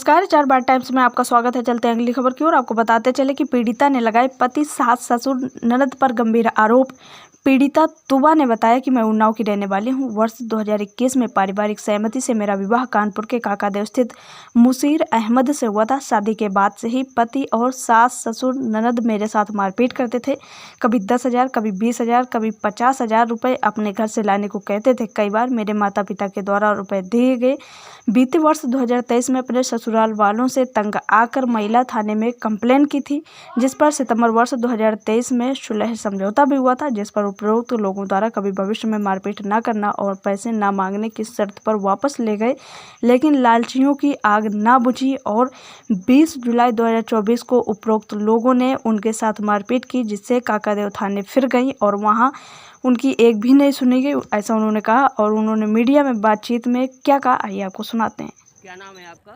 नमस्कार, 4 बार टाइम्स में आपका स्वागत है। चलते हैं अगली खबर की ओर। आपको बताते चले कि पीड़िता ने लगाए पति, सास, ससुर, ननद पर गंभीर आरोप। पीड़िता तुबा ने बताया कि मैं उन्नाव की रहने वाली हूं। वर्ष 2021 में पारिवारिक सहमति से मेरा विवाह कानपुर के काकादेव स्थित मुसीर अहमद से हुआ था। शादी के बाद से ही पति और सास, ससुर, ननद मेरे साथ मारपीट करते थे। कभी 10,000, कभी 20,000, कभी 50,000 रुपये अपने घर से लाने को कहते थे। कई बार मेरे माता पिता के द्वारा रुपये दिए गए। बीते वर्ष 2023 में अपने ससुराल वालों से तंग आकर महिला थाने में कंप्लेन की थी, जिस पर सितंबर वर्ष 2023 में सुलह समझौता भी हुआ था, जिस पर उपरोक्त लोगों द्वारा कभी भविष्य में मारपीट न करना और पैसे न मांगने की शर्त पर वापस ले गए। लेकिन लालचियों की आग न बुझी और 20 जुलाई 2024 को उपरोक्त लोगों ने उनके साथ मारपीट की, जिससे काकादेव थाने फिर गई और वहां उनकी एक भी नहीं सुनी गई, ऐसा उन्होंने कहा। और उन्होंने मीडिया में बातचीत में क्या कहा, आइए आपको सुनाते हैं। क्या नाम है आपका?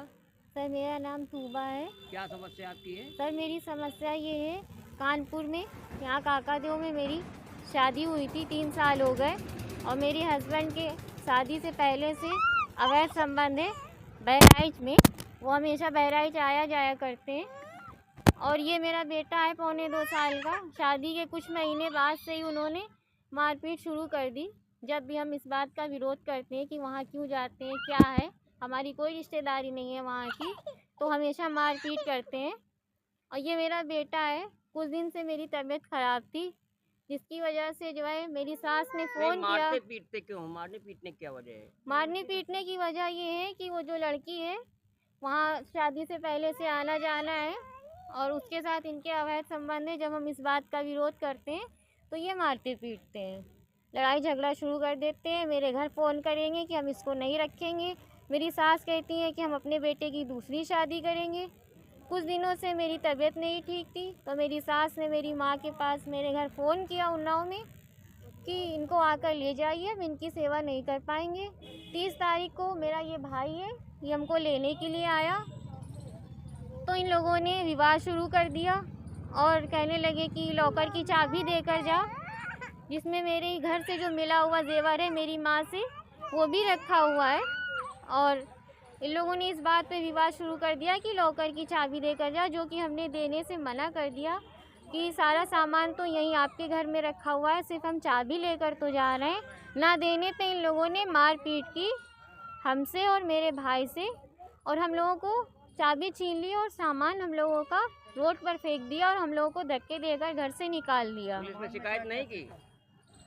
सर मेरा नाम तूबा है। क्या समस्या आपकी है? सर मेरी समस्या ये है, कानपुर में यहाँ काकादेव में मेरी शादी हुई थी, 3 साल हो गए और मेरे हस्बैंड के शादी से पहले से अवैध संबंध है बहराइच में। वो हमेशा बहराइच आया जाया करते हैं और ये मेरा बेटा है 2.25 साल का। शादी के कुछ महीने बाद से ही उन्होंने मारपीट शुरू कर दी। जब भी हम इस बात का विरोध करते हैं कि वहाँ क्यों जाते हैं, क्या है, हमारी कोई रिश्तेदारी नहीं है वहाँ की, तो हमेशा मारपीट करते हैं। और ये मेरा बेटा है। कुछ दिन से मेरी तबीयत ख़राब थी, जिसकी वजह से जो है मेरी सास ने फ़ोन किया। मारते पीटते क्यों? मारने पीटने की क्या वजह है? मारने पीटने की वजह ये है कि वो जो लड़की है वहाँ शादी से पहले से आना जाना है और उसके साथ इनके अवैध संबंध है। जब हम इस बात का विरोध करते हैं तो ये मारते पीटते हैं, लड़ाई झगड़ा शुरू कर देते हैं। मेरे घर फ़ोन करेंगे कि हम इसको नहीं रखेंगे। मेरी सास कहती है कि हम अपने बेटे की दूसरी शादी करेंगे। कुछ दिनों से मेरी तबीयत नहीं ठीक थी, तो मेरी सास ने मेरी माँ के पास मेरे घर फ़ोन किया उन्नाव में कि इनको आकर ले जाइए, हम इनकी सेवा नहीं कर पाएंगे। 30 तारीख को मेरा ये भाई है, ये हमको लेने के लिए आया, तो इन लोगों ने विवाद शुरू कर दिया और कहने लगे कि लॉकर की चाबी देकर जा, जिसमें मेरे घर से जो मिला हुआ जेवर है मेरी माँ से वो भी रखा हुआ है। और इन लोगों ने इस बात पे विवाद शुरू कर दिया कि लॉकर की चाबी देकर जा, जो कि हमने देने से मना कर दिया कि सारा सामान तो यहीं आपके घर में रखा हुआ है, सिर्फ हम चाबी लेकर तो जा रहे हैं। ना देने पे इन लोगों ने मारपीट की हमसे और मेरे भाई से, और हम लोगों को चाबी छीन ली और सामान हम लोगों का रोड पर फेंक दिया और हम लोगों को धक्के देकर घर से निकाल दिया। पुलिस में शिकायत नहीं की?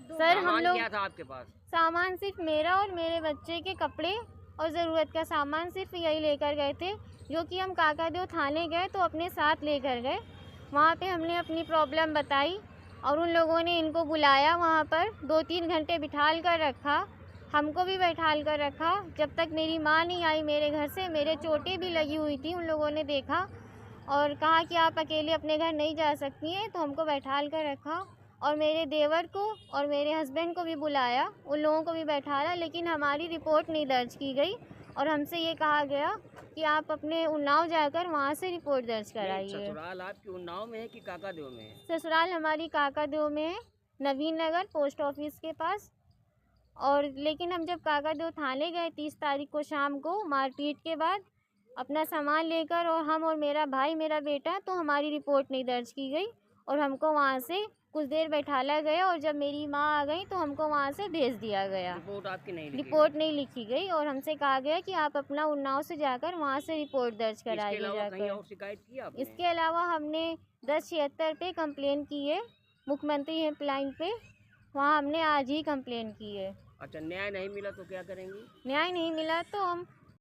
सर हम लोग क्या था आपके पास? सामान सिर्फ मेरा और मेरे बच्चे के कपड़े और ज़रूरत का सामान सिर्फ यही लेकर गए थे, जो कि हम काकादेव थाने गए तो अपने साथ लेकर गए। वहाँ पे हमने अपनी प्रॉब्लम बताई और उन लोगों ने इनको बुलाया, वहाँ पर 2-3 घंटे बिठाल कर रखा, हमको भी बैठाल कर रखा। जब तक मेरी माँ नहीं आई मेरे घर से, मेरे चोटें भी लगी हुई थी, उन लोगों ने देखा और कहा कि आप अकेले अपने घर नहीं जा सकती हैं, तो हमको बैठाल कर रखा। और मेरे देवर को और मेरे हस्बैंड को भी बुलाया, उन लोगों को भी बैठाया, लेकिन हमारी रिपोर्ट नहीं दर्ज की गई और हमसे ये कहा गया कि आप अपने उन्नाव जाकर वहाँ से रिपोर्ट दर्ज कराइए। ससुराल आपकी उन्नाव में है कि काकादेव में है? ससुराल हमारी काकादेव में है, नवीन नगर पोस्ट ऑफिस के पास। और लेकिन हम जब काकादेव थाने गए 30 तारीख को शाम को मारपीट के बाद अपना सामान लेकर, और हम और मेरा भाई मेरा बेटा, तो हमारी रिपोर्ट नहीं दर्ज की गई और हमको वहाँ से कुछ देर बैठाला गया और जब मेरी माँ आ गई तो हमको वहाँ से भेज दिया गया। रिपोर्ट आपकी नहीं लिखी? रिपोर्ट नहीं लिखी गई और हमसे कहा गया कि आप अपना उन्नाव से जाकर वहाँ से रिपोर्ट दर्ज कराइए कहीं और जाकर। शिकायत की आपने? इसके अलावा हमने 1076 पे कंप्लेन की है, मुख्यमंत्री हेल्पलाइन पे, वहाँ हमने आज ही कंप्लेन की है। अच्छा, न्याय नहीं मिला तो क्या करेंगी? न्याय नहीं मिला तो हम